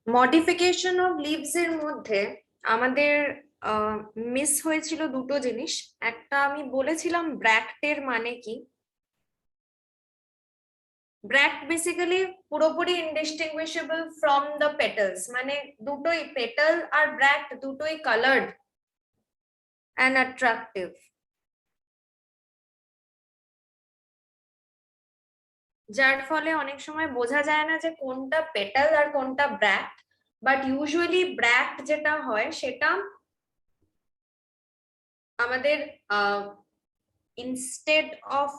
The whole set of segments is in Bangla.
মডিফিকেশন অফ লিভস এর মধ্যে আমাদের মিস হয়েছিল দুটো জিনিস। একটা আমি বলেছিলাম ব্র্যাক্টের মানে কি। ব্র্যাক্ট বেসিক্যালি পুরোপুরি ইনডিস্টিংগুইশেবল ফ্রম দ্য পেটালস, মানে দুটোই পেটাল আর ব্র্যাক্ট দুটোই কালার্ড অ্যান্ড অ্যাট্রাকটিভ। যার ফলে অনেক সময় বোঝা যায় না যে কোনটা পেটাল আর কোনটা ব্র্যাক্ট, বাট ইউজুয়ালি ব্র্যাক্ট যেটা হয় সেটা আমাদের ইনস্টেড অফ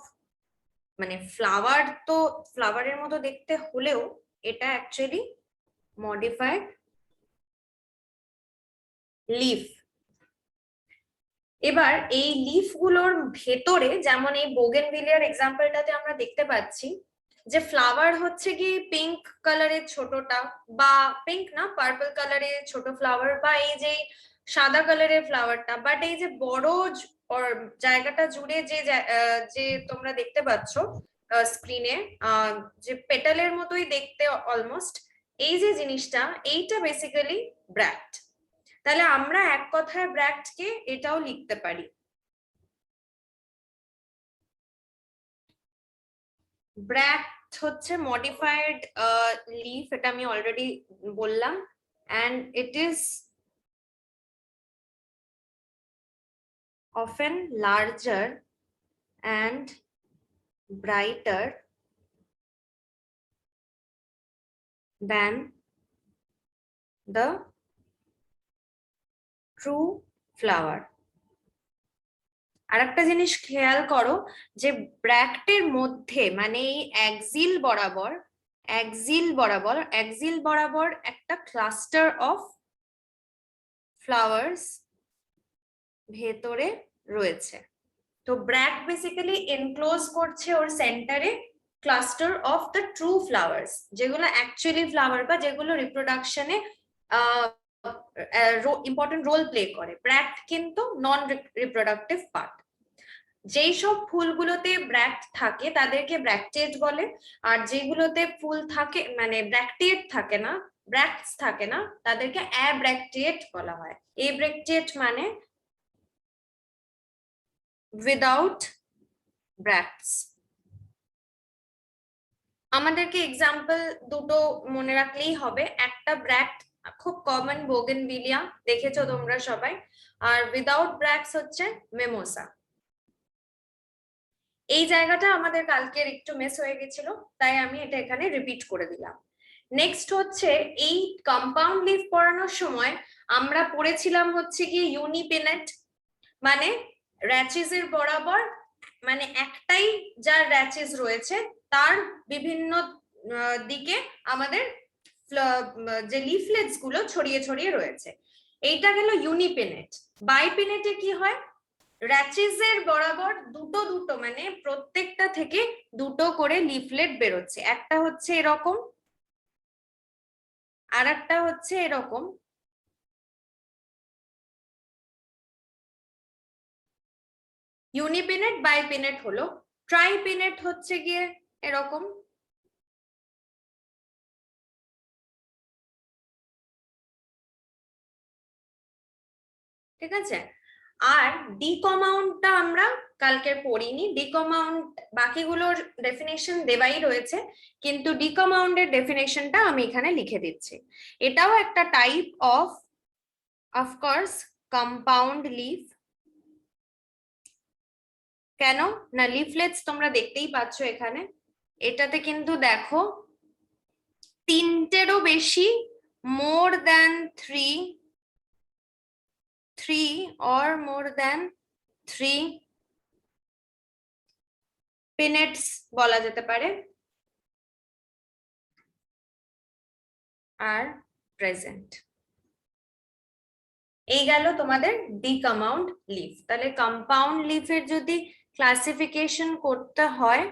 মানে ফ্লাওয়ার, তো ফ্লাওয়ারের মতো দেখতে হলেও এটা অ্যাকচুয়ালি মডিফাইড লিফ। এবার এই লিফ গুলোর ভেতরে, যেমন এই বোগেনভিলিয়ার এক্সাম্পলটাতে আমরা দেখতে পাচ্ছি যে ফ্লাওয়ার হচ্ছে কি পিঙ্ক কালারের ছোটটা, বা পিঙ্ক না পার্পল কালারের ছোট ফ্লাওয়ার, বা এই যে সাদা কালারের ফ্লাওয়ারটা, বাট এই যে বড় জায়গাটা জুড়ে যে তোমরা দেখতে পাচ্ছ স্ক্রিনে, যে পেটালের মতোই দেখতে অলমোস্ট, এই যে জিনিসটা, এইটা বেসিক্যালি ব্র্যাক্ট। তাহলে আমরা এক কথায় ব্র্যাক্ট কে এটাও লিখতে পারি। ব্র্যাক্ট হচ্ছে মডিফাইড লিফ, এটা আমি অলরেডি বললাম, and it is often larger and brighter than the true flower. আরেকটা জিনিস খেয়াল করো যে ব্র্যাক্টের মধ্যে মানে এই অ্যাক্সিল বরাবর একটা ক্লাস্টার অফ ফ্লাওয়ার্স ভেতরে রয়েছে। তো ব্র্যাক্ট বেসিক্যালি এনক্লোজ করছে ওর সেন্টারে cluster of the true flowers, যেগুলো অ্যাকচুয়ালি ফ্লাওয়ার বা যেগুলো রিপ্রোডাকশনে ইম্পর্টেন্ট রোল প্লে করে। ব্র্যাক্ট কিন্তু নন রিপ্রোডাক্টিভ পার্ট। যেই সব ফুলগুলোতে ব্র্যাক্ট থাকে তাদেরকে ব্র্যাক্টেড বলে, আর যেগুলোতে ফুল থাকে মানে ব্র্যাক্টেড থাকে না, ব্র্যাক্টস থাকে না, তাদেরকে অ্যাব্র্যাক্টেড বলা হয়। অ্যাব্র্যাক্টেড মানে উইদাউট ব্র্যাক্টস। আমাদেরকে এক্সাম্পল দুটো মনে রাখলেই হবে, একটা ব্র্যাক্ট খুব কমন বোগেনভিলিয়া দেখেছো তোমরা সবাই, আর উইদাউট ব্র্যাক্টস হচ্ছে মেমোসা। এই জায়গাটা আমাদের কালকের একটু মিস হয়ে গেছিল, তাই আমি এটা এখানে রিপিট করে দিলাম। নেক্সট হচ্ছে এই কম্পাউন্ড লিফ পড়ানোর সময় আমরা পড়েছিলাম হচ্ছে কি ইউনিপিনেট, মানে র্যাচেসের বরাবর, মানে একটাই যার র্যাচেস রয়েছে তার বিভিন্ন দিকে আমাদের যে লিফলেটস গুলো ছড়িয়ে ছড়িয়ে রয়েছে, এইটা গেল ইউনিপিনেট। বাইপিনেটে কি হয়, র্যাচেসের বরাবর দুটো দুটো মানে প্রত্যেকটা থেকে দুটো করে লিফলেট বেরোচ্ছে, একটা হচ্ছে এরকম আর একটা হচ্ছে এরকম। ইউনিপিনেট বাইপিনেট হলো। ট্রাইপিনেট হচ্ছে গিয়ে এরকম। ঠিক আছে, আর ডিকমাউন্টটা আমরা কালকে পড়িনি। ডিকমাউন্ট বাকিগুলোর ডেফিনেশন দেওয়াই রয়েছে, কিন্তু ডিকমাউন্টের ডেফিনেশনটা আমি এখানে লিখে দিচ্ছি। এটাও একটা type of of course compound leaf. কেন না, লিফলেটস তোমরা দেখতেই পাচ্ছ এখানে, এটাতে কিন্তু দেখো তিনটেরও বেশি, more than three or more than three পিনেটস বলা যেতে পারে আর প্রেজেন্ট। এই গেল তোমাদের ডিকমাউন্ড লিফ। তাহলে কম্পাউন্ড লিফের যদি ক্লাসিফিকেশন করতে হয়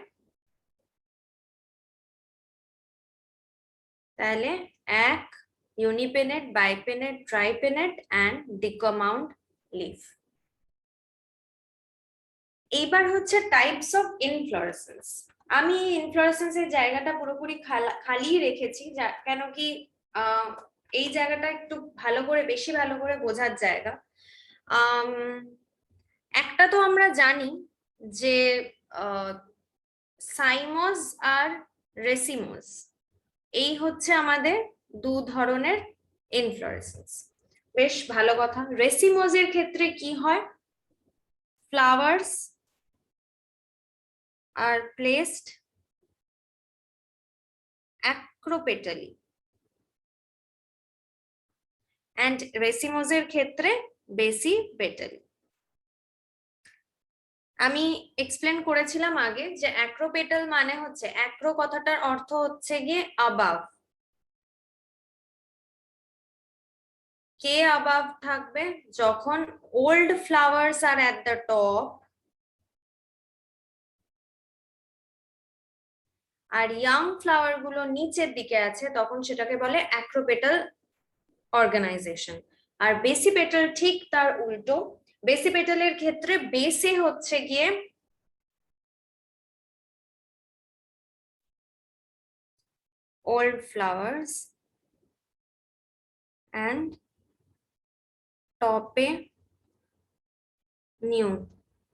তাহলে এক, ইউনিপিনেট, বাইপিনেট, ট্রাইপিনেট অ্যান্ড ডিকমাউন্ড লিফ। এইবার হচ্ছে টাইপস অফ ইনফ্লোরেসেন্স। আমি ইনফ্লোরেসেন্স এর জায়গাটা পুরোপুরি খালি রেখেছি, কেন কি এই জায়গাটা একটু ভালো করে, বেশি ভালো করে বোঝার জায়গা। একটা তো আমরা জানি যে সাইমোস আর রেসিমোস, এই হচ্ছে আমাদের দু ধরনের ইনফ্লোরেসেন্স। বেশ ভালো কথা। রেসিমোজের ক্ষেত্রে কি হয়? ফ্লাওয়ার্স আর প্লেসড অ্যাক্রোপেটালি, অ্যান্ড রেসিমোজের ক্ষেত্রে বেসিপেটালি। আমি এক্সপ্লেন করেছিলাম আগে যে অ্যাক্রোপেটাল মানে হচ্ছে, অ্যাক্রো কথাটার অর্থ হচ্ছে গিয়ে অ্যাবাভ। কে অ্যাবাভ থাকবে? যখন old flowers are at the top are young flower গুলো নিচের দিকে আছে, তখন সেটাকে বলে অ্যাক্রোপেটাল অর্গানাইজেশন। আর বেসিপেটাল ঠিক তার উল্টো। বেসিপেটালের ক্ষেত্রে বেসে হচ্ছে গিয়ে old flowers and top A new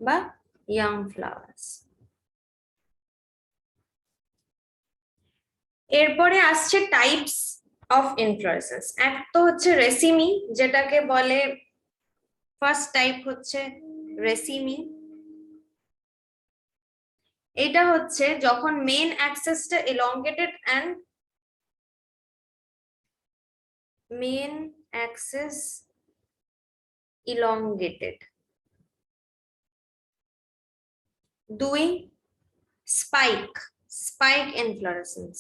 বা young flowers। এরপরে আসছে টাইপস অফ ইনফ্লোরেসেন্স। এক তো হচ্ছে রেসিমি, যেটাকে বলে ফার্স্ট টাইপ হচ্ছে রেসিমি। এটা হচ্ছে যখন মেন অ্যাক্সেসটা elongated and main axis elongated। দুই, স্পাইক ইনফ্লোরেসেন্স।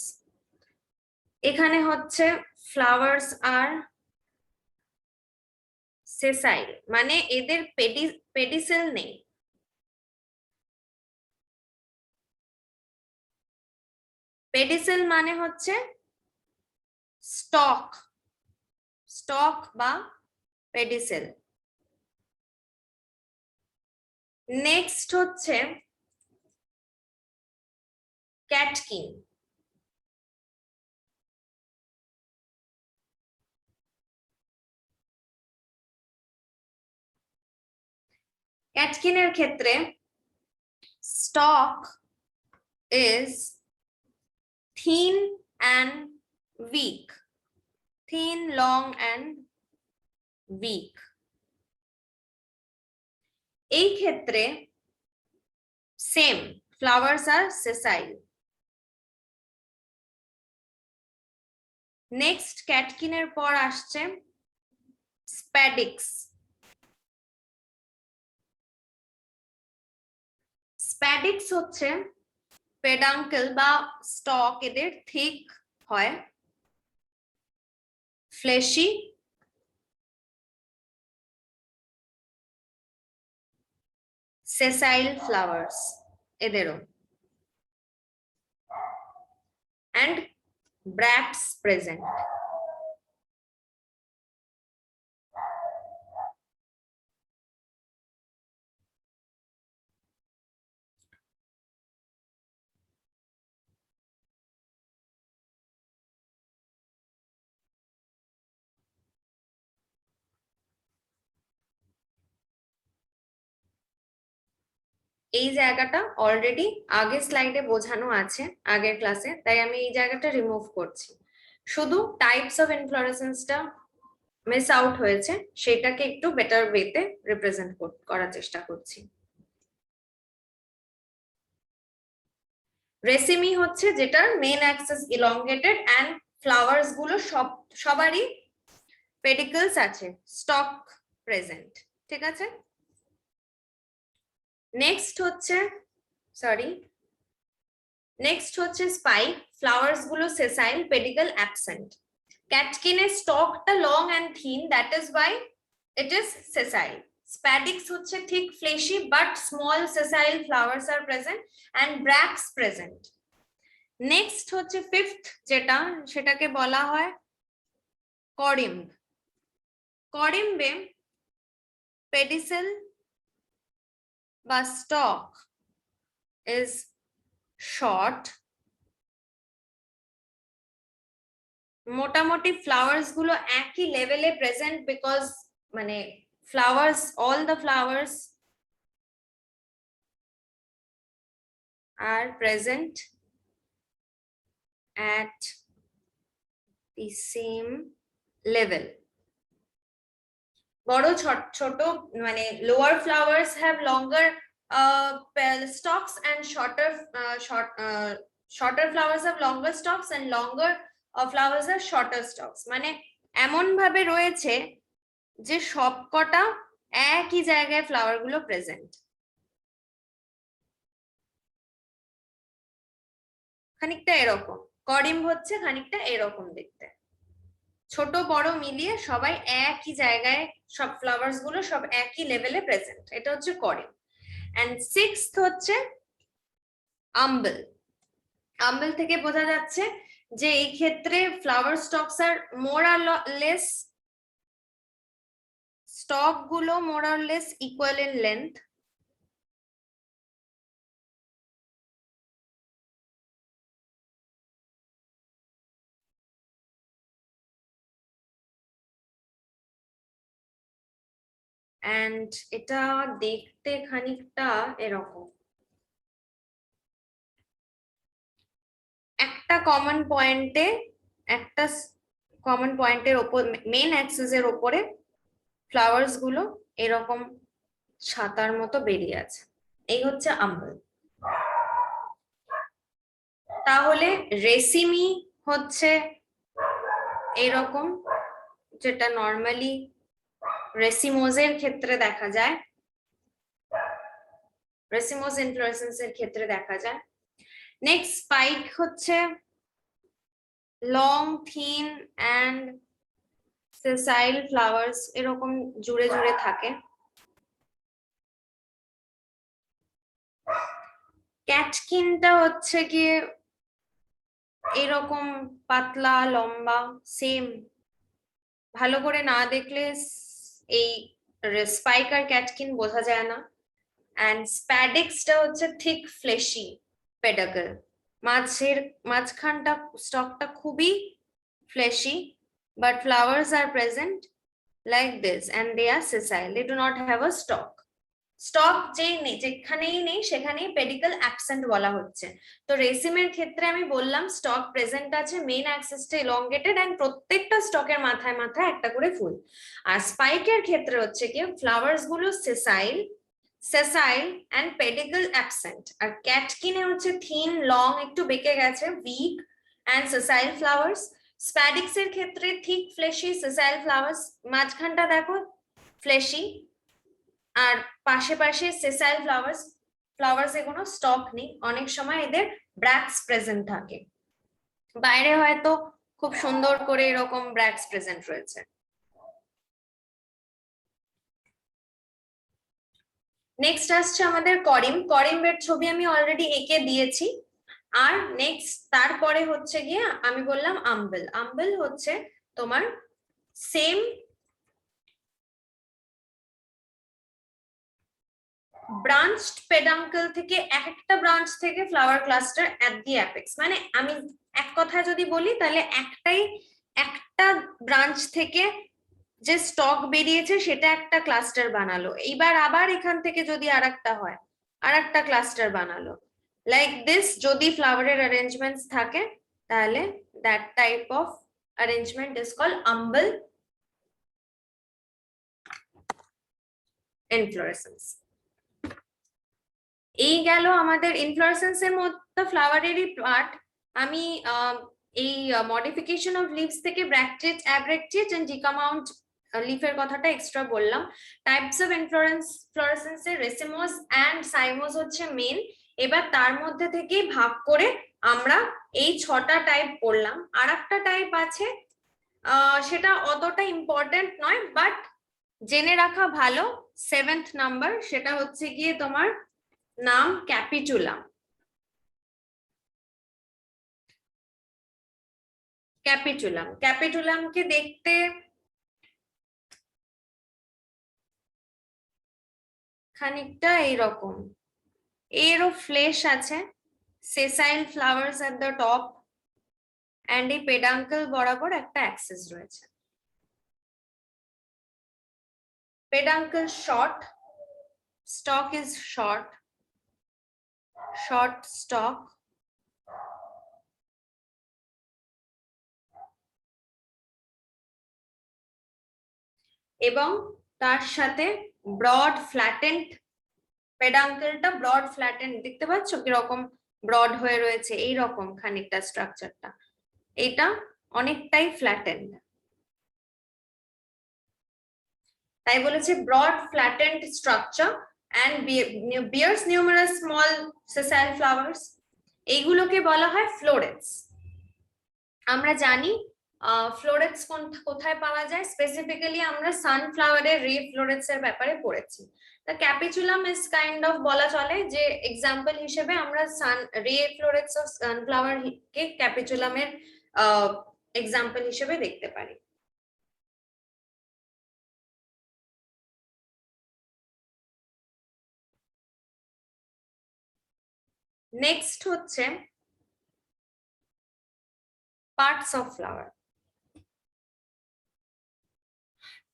এখানে হচ্ছে ফ্লাওয়ার্স আর সেসাইল, মানে এদের পেডিসেল নেই। পেডিসেল মানে হচ্ছে স্টক বা পেডিসেল। নেক্সট হচ্ছে ক্যাটকিন। ক্যাটকিনের ক্ষেত্রে stalk is thin and weak, thin, long and weak. এই ক্ষেত্রে same, flowers are sessile. Next ক্যাটকিনের পর আসছে স্প্যাডিক্স। স্প্যাডিক্স হচ্ছে পেডাঙ্কেল বা স্টক এদের থিক হয়, ফ্লেশি, সেসাইল ফ্লাওয়ার্স এদেরও, and bracts present। এই জায়গাটা অলরেডি আগের স্লাইডে বোঝানো আছে আগের ক্লাসে, তাই আমি এই জায়গাটা রিমুভ করছি। শুধু টাইপস অফ ইনফ্লোরেসেন্সটা মিস আউট হয়েছে, সেটাকে একটু বেটার ওয়েতে রিপ্রেজেন্ট করার চেষ্টা করছি। রেসিমি হচ্ছে যেটার main axis elongated and flowers গুলো সবারই পেডিকলস আছে, স্টক প্রেজেন্ট। ঠিক আছে। নেক্সট হচ্ছে স্পাইক, ফ্লাওয়ার্স গুলো সেসাইল, পেডিকল অ্যাবসেন্ট। ক্যাটকিনের স্টকটা long and thin, that is why it is sessile. Spadix হচ্ছে thick fleshy but small sessile flowers are present and bracts present। Next হচ্ছে ফিফথ যেটা, সেটাকে বলা হয় করিম্ব। করিম্বে পেডিসেল বা স্টক is short, মোটামুটি ফ্লাওয়ার্স গুলো একই লেভেলে প্রেজেন্ট, বিকজ মানে flowers, all the flowers are present at the same level. বড় ছোট মানে lower flowers have longer stalks and shorter flowers have longer stalks and longer flowers have shorter stalks. মানে এমন ভাবে রয়েছে যে সবকটা একই জায়গায় ফ্লাওয়ার গুলো প্রেজেন্ট। খানিকটা এরকম করিম্ব হচ্ছে খানিকটা এরকম দেখতে, ছোট বড় মিলিয়ে সবাই একই জায়গায়, সব ফ্লাওয়ার্স গুলো সব একই লেভেলে প্রেজেন্ট, এটা হচ্ছে করিম্ব। এন্ড সিক্সথ হচ্ছে আম্বেল। আম্বেল থেকে বোঝা যাচ্ছে যে এই ক্ষেত্রে flower stalks are more or less, stalk গুলো more or less equal in length. And এটা দেখতে খানিকটা এরকম। একটা কমন পয়েন্টের ওপর, মেইন অ্যাক্সিস এর ওপরে ফ্লাওয়ার্স গুলো এরকম ছাতার মতো বেরিয়ে আছে, এই হচ্ছে আম্বেল। তাহলে রেসিমি হচ্ছে এরকম, যেটা নর্মালি রেসিমোজের ক্ষেত্রে দেখা যায়, রেসিমোজ ইনফ্লোরেসেন্সের ক্ষেত্রে দেখা যায়। নেক্সট স্পাইক হচ্ছে লং থিন অ্যান্ড সেসাইল ফ্লাওয়ার্স এরকম জুড়ে জুড়ে থাকে। ক্যাটকিনটা হচ্ছে গিয়ে এরকম পাতলা লম্বা, সেম, ভালো করে না দেখলে এই স্পাইক আর ক্যাটকিন বোঝা যায় না। এন্ড স্প্যাডিক্সটা হচ্ছে থিক ফ্লেশি পেডাকল, মাঝখানটা স্টকটা খুবই fleshy, but flowers are present like this and they are sessile, they do not have a stalk. Stock যেখানেই নেই সেখানেই পেডিকল অ্যাবসেন্ট বলা হচ্ছে। তো রেসিমের ক্ষেত্রে আমি বললাম স্টক প্রেজেন্ট আছে, মেইন অ্যাক্সিসটা এলংগেটেড এন্ড প্রত্যেকটা স্টকের মাথায় মাথায় একটা করে ফুল। আর স্পাইকের ক্ষেত্রে হচ্ছে কি ফ্লাওয়ার্স গুলো সেসাইল এন্ড পেডিকল অ্যাবসেন্ট। আর ক্যাটকিনে হচ্ছে থিন লং একটু বেঁকে গেছে, উইক এন্ড সেসাইল ফ্লাওয়ার্স। স্প্যাডিক্স এর ক্ষেত্রে থিক ফ্লেশি সেসাইল ফ্লাওয়ার্স, মাঝখানটা দেখো ফ্লেশি, আর পাশে পাশে সেসাইল ফ্লাওয়ার্স এ কোনো স্টক নেই, অনেক সময় এদের ব্র্যাক্স প্রেজেন্ট থাকে, বাইরে হয়তো খুব সুন্দর করে এরকম ব্র্যাক্স প্রেজেন্ট রয়েছে। নেক্সট আসছে আমাদের করিম্বের ছবি আমি অলরেডি এঁকে দিয়েছি। আর নেক্সট তারপরে হচ্ছে গিয়ে আমি বললাম আম্বেল হচ্ছে তোমার সেম ব্রাঞ্চড পেডাঙ্কল থেকে একটা ব্রাঞ্চ থেকে ফ্লাওয়ার ক্লাস্টার এট দি অ্যাপেক্স। মানে আমি এক কথায় যদি বলি তাহলে একটা ব্রাঞ্চ থেকে যে স্টক বেরিয়েছে সেটা একটা ক্লাস্টার বানালো, এইবার আবার এখান থেকে যদি আরেকটা হয় আরেকটা ক্লাস্টার বানালো, লাইক দিস। যদি ফ্লাওয়ারের অ্যারেঞ্জমেন্টস থাকে তাহলে that type of arrangement is called umbel inflorescence. এই গেল আমাদের ইনফ্লোরেসেন্সের মধ্যে ফ্লাওয়ারেরই পার্ট। আমি এই মডিফিকেশন অফ লিভস থেকে ব্র্যাকেটেড, অ্যাব্রেকটেড এন্ড ডিকামাউন্ট লিফের কথাটা এক্সট্রা বললাম। টাইপস অফ ইনফ্লোরেসেন্সের রেসিমোস এন্ড সাইমোস হচ্ছে মেন। এবার তার মধ্যে থেকেই ভাগ করে আমরা এই 6টা টাইপ পড়লাম। আর একটা টাইপ আছে, সেটা অতটা ইম্পর্টেন্ট নয় বাট জেনে রাখা ভালো, 7th নাম্বার, সেটা হচ্ছে গিয়ে তোমার নাম ক্যাপিটুলাম। ক্যাপিটুলামকে দেখতে খানিকটা এইরকম, এরও ফ্লেশ আছে, sessile flowers at the top and এই পেডাঙ্কেল বরাবর একটা অ্যাক্সিস রয়েছে। Peduncle short, stalk is short, short stalk, এবং তার সাথে ব্রড ফ্ল্যাটেন্ড, পেডাঙ্কেলটা ব্রড ফ্ল্যাটেন্ড, দেখতে পাচ্ছ কিরকম ব্রড হয়ে রয়েছে, এইরকম খানিকটা স্ট্রাকচারটা, এটা অনেকটাই ফ্ল্যাটেন্ড, তাই বলেছে broad flattened structure and bears numerous small sessile flowers, এইগুলোকে বলা হয় ফ্লোরেটস। আমরা জানি ফ্লোরেটস কোথায় পাওয়া যায়, স্পেসিফিক্যালি আমরা সানফ্লাওয়ারের রে ফ্লোরেটস এর ব্যাপারে পড়েছি। তা ক্যাপিচুলাম ইজ কাইন্ড অফ বলা চলে যে এক্সাম্পল হিসেবে আমরা সান রে ফ্লোরেটস অফ সানফ্লাওয়ার কে ক্যাপিচুলামের এক্সাম্পল হিসেবে দেখতে পারি। নেক্সট হচ্ছে পার্টস অফ ফ্লাওয়ার।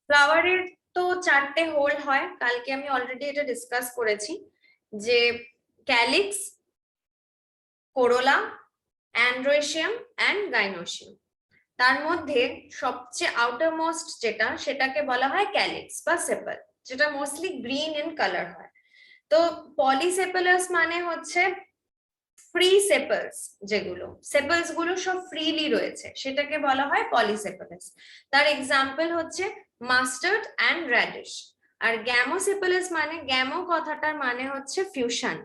ফ্লাওয়ারের তো 4টে হোল হয়, কালকে আমি অলরেডি এটা ডিসকাস করেছি যে ক্যালিক্স, কোরোলা, অ্যান্ড্রোয়েশিয়াম অ্যান্ড গাইনোসিয়াম। তার মধ্যে সবচেয়ে আউটার মোস্ট যেটা, সেটাকে বলা হয় ক্যালিক্স বা সেপাল, যেটা মোস্টলি গ্রিন ইন কালার হয়। তো পলিসেপালাস মানে হচ্ছে ফ্রি সেপালস, যেগুলো সেপালস গুলো সব ফ্রিলি রয়েছে সেটাকে বলা হয় পলিসেপালাস। তার এক্সাম্পল হচ্ছে মাস্টার্ড অ্যান্ড র্যাডিশ। আর গ্যামোসেপালাস মানে, গ্যামো কথাটার মানে হচ্ছে ফিউশন,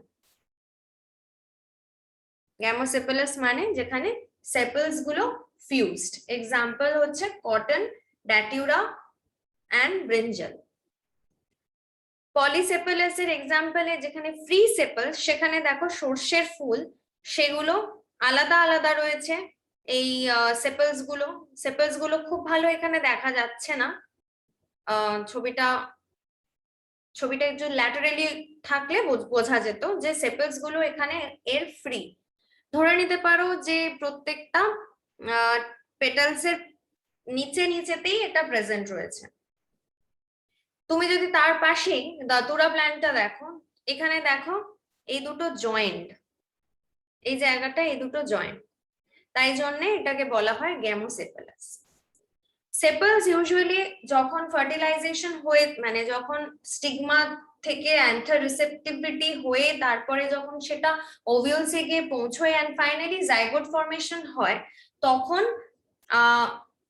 গ্যামোসেপালাস মানে যেখানে সেপালস গুলো ফিউজড। এক্সাম্পল হচ্ছে কটন, ড্যাটিউরা অ্যান্ড ব্রিঞ্জাল। পলিসেপালাস এর এক্সাম্পলে যেখানে ফ্রি সেপালস, সেখানে দেখো সর্ষের ফুল, সেগুলো আলাদা আলাদা রয়েছে। এই সেপালস গুলো খুব ভালো এখানে দেখা যাচ্ছে না, ছবিটা একটু ল্যাটারালি থাকলে বোঝা যেত যে সেপালস গুলো এখানে এর ফ্রি। ধরে নিতে পারো যে প্রত্যেকটা পেটালস এর নিচে নিচেতেই এটা প্রেজেন্ট রয়েছে। তুমি যদি তার পাশেই দাতুরা প্ল্যান্টটা দেখো, এখানে দেখো এই দুটো জয়েন্ট, এই জায়গাটা এই দুটো জয়েন্ট, তাই জন্য এটাকে বলা হয় গ্যামোসেপালাস। সেপালস ইউজুয়ালি যখন ফার্টিলাইজেশন হয়ে, মানে যখন স্টিগমা থেকে অ্যান্থার রিসেপটিভিটি হয়ে তারপরে যখন সেটা ওভিউলসে গিয়ে পৌঁছয় অ্যান্ড ফাইনালি জাইগোট ফর্মেশন হয়, তখন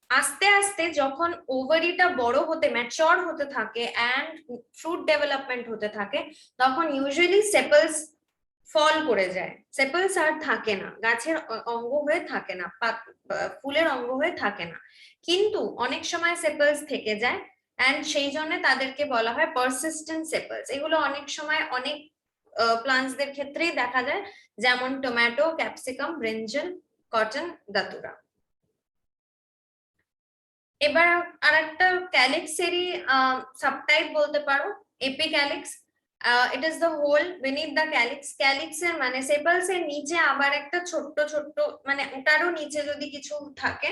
আস্তে আস্তে যখন ওভারিটা বড় হতে, ম্যাচিওর হতে থাকে অ্যান্ড ফ্রুট ডেভেলপমেন্ট হতে থাকে, তখন ইউজুয়ালি সেপালস ফল করে যায়, সেপালস আর থাকে না, গাছের অঙ্গ হয়ে থাকে না, ফুলের অঙ্গ হয়ে থাকে না। কিন্তু অনেক সময় সেপালস থেকে যায় অ্যান্ড সেই জন্য তাদেরকে বলা হয় পারসিস্টেন্ট সেপালস। এগুলো অনেক সময় অনেক প্লান্টসদের ক্ষেত্রেই দেখা যায়, যেমন tomato, capsicum, brinjal, cotton, datura. এবার আরেকটা ক্যালিক্সেরই সাবটাইপ বলতে পারো, epicalyx. It is the whorl beneath the calyx. Calyx এর মানে সেপালস এর নিচে আবার একটা ছোট্ট ছোট্ট, মানে ওটারও নিচে যদি কিছু থাকে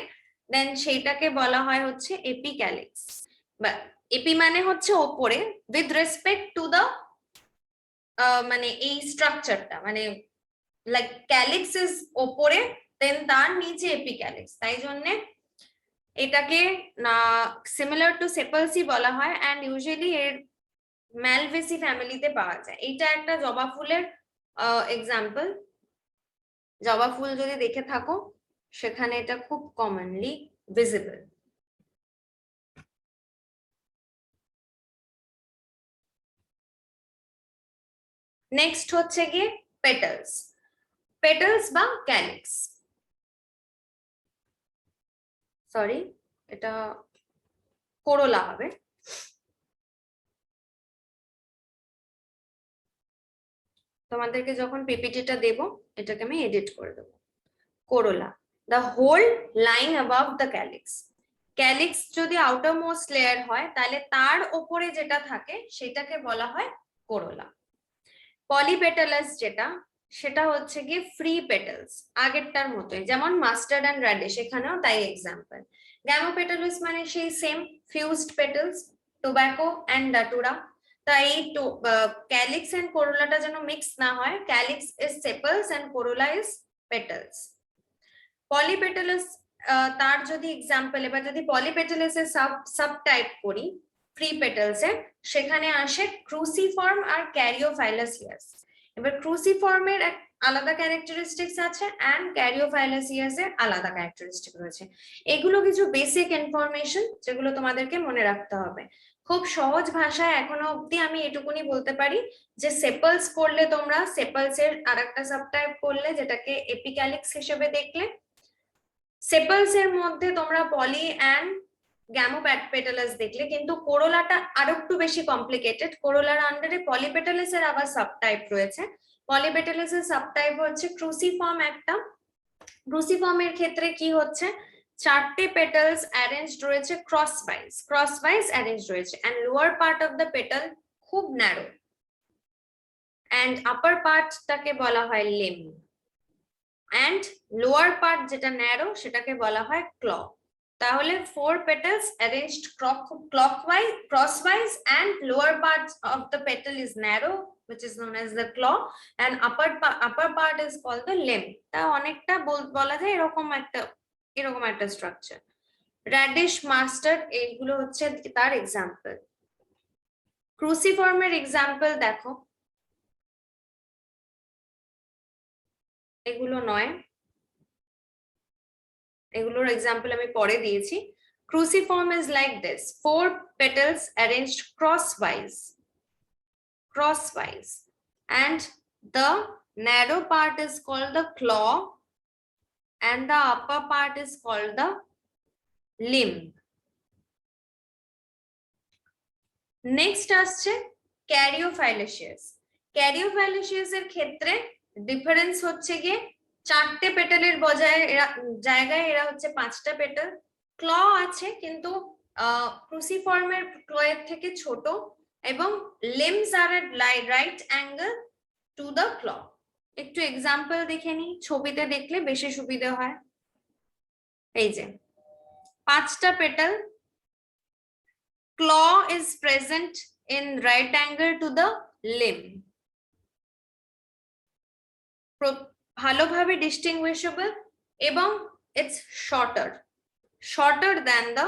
দেন সেইটাকে বলা হয় হচ্ছে এপিক্যালিক্স। বা এপি মানে হচ্ছে ওপরে, উইথ রেসপেক্ট টু দ্য মানে এই স্ট্রাকচারটা, মানে লাইক ক্যালিক্স ইজ ওপরে, দেন তার নিচে এপিক্যালিক্স, তাই জন্যে এটাকে সিমিলার টু সেপালসই বলা হয়। অ্যান্ড ইউজুয়ালি এর ম্যালভেসি ফ্যামিলিতে পাওয়া যায়। এটা একটা জবা ফুলের এক্সাম্পল, জবা ফুল যদি দেখে থাকো সেখানে এটা খুব কমনলি ভিজিবল। নেক্সট হচ্ছে গিয়ে পেটালস। পেটালস বা ক্যালিক্স, সরি এটা কোরোলা হবে। তোমাদেরকে যখন পিপিটিটা দেব এটাকে আমি এডিট করে দেবো। কোরোলা, the whole lying above the calyx. Calyx যদি আউটার মোস্ট লেয়ার হয় তাহলে তার উপরে যেটা থাকে সেটাকে বলা হয় কোরোলা। পলিপেটালাস যেটা, সেটা হচ্ছে গিয়ে ফ্রি পেটালস, আগেরটার মতোই, যেমন মাস্টার্ড অ্যান্ড র্যাডিশ, এখানেও তাই এক্সাম্পল। গ্যামোপেটালস মানে সেই same fused petals, tobacco and datura. তাই ক্যালিক্স এন্ড কোরোলাটা যেন মিক্স না হয়, calyx is sepals and corolla is petals. Polypetalous তার যদি এক্সাম্পল, এবার যদি পলিপেটালস এর সাব টাইপ করি ফ্রি পেটালস এর, সেখানে আসে ক্রুসিফর্ম আর ক্যারিওফাইলাসিয়াস। এবার ক্রুসিফর্মের আলাদা ক্যারেক্টারিস্টিক্স আছে অ্যান্ড ক্যারিওফাইলাসিয়াস এর আলাদা ক্যারেক্টারিস্টিক রয়েছে। এগুলো কিছু বেসিক ইনফরমেশন যেগুলো তোমাদেরকে মনে রাখতে হবে। খুব সহজ ভাষায় এখনো অব্দি আমি এটুকুনি বলতে পারি যে সেপালস করলে তোমরা সেপালস এর আরেকটা সাবটাইপ করলে যেটাকে এপিক্যালিক্স হিসেবে দেখলে, সেপালস এর মধ্যে তোমরা পলি অ্যান্ড গ্যামোপেটালাস দেখলে, কিন্তু কোরোলাটা আরো একটু বেশি কমপ্লিকেটেড। কোরোলার আন্ডারে পলিপেটালাস এর আবার সাবটাইপ রয়েছে। পলিপেটালাস এর সাবটাইপ হচ্ছে ক্রুসিফর্ম একটা। ক্রুসিফর্মের ক্ষেত্রে কি হচ্ছে, চারটে পেটালস অ্যারেঞ্জড রয়েছে ক্রস ওয়াইজ অ্যারেঞ্জ রয়েছে, and lower part of the petal খুব ন্যারো, এন্ড আপার পার্টটাকে বলা হয় লিম, এন্ড লোয়ার পার্ট যেটা ন্যারো সেটাকে বলা হয় ক্ল। তাহলে 4 petals arranged crosswise and lower part of the petal is narrow, which is known as the claw, and upper part is called the limb. তা অনেকটা বলা যায় এরকম একটা স্ট্রাকচার। র্যাডিশ, মাস্টার্ড এইগুলো হচ্ছে তার এক্সাম্পল। ক্রুসিফর্মের এক্সাম্পল দেখো, এগুলো নয়, এগুলোর এক্সাম্পল আমি পরে দিয়েছি। Cruciform is like this: 4 petals arranged crosswise, and the narrow part is called the claw, and the upper part is called the limb. Next আসছে ক্যারিওফাইলেশিয়াস। ক্যারিওফাইলেশিয়াস এর ক্ষেত্রে ডিফারেন্স হচ্ছে গিয়ে চারটে পেটালের জায়গায় এরা হচ্ছে 5টা পেটাল। ক্ল আছে কিন্তু ক্রুসিফর্মের ক্লয়ের থেকে ছোট, এবং limbs are at right angle to the claw. একটু এক্সাম্পল দেখে নিই, ছবিতে দেখলে বেশি সুবিধা হয়। এই যে 5টা petal, claw is present in right angle to the limb. ভালোভাবে distinguishable, এবং it's shorter than the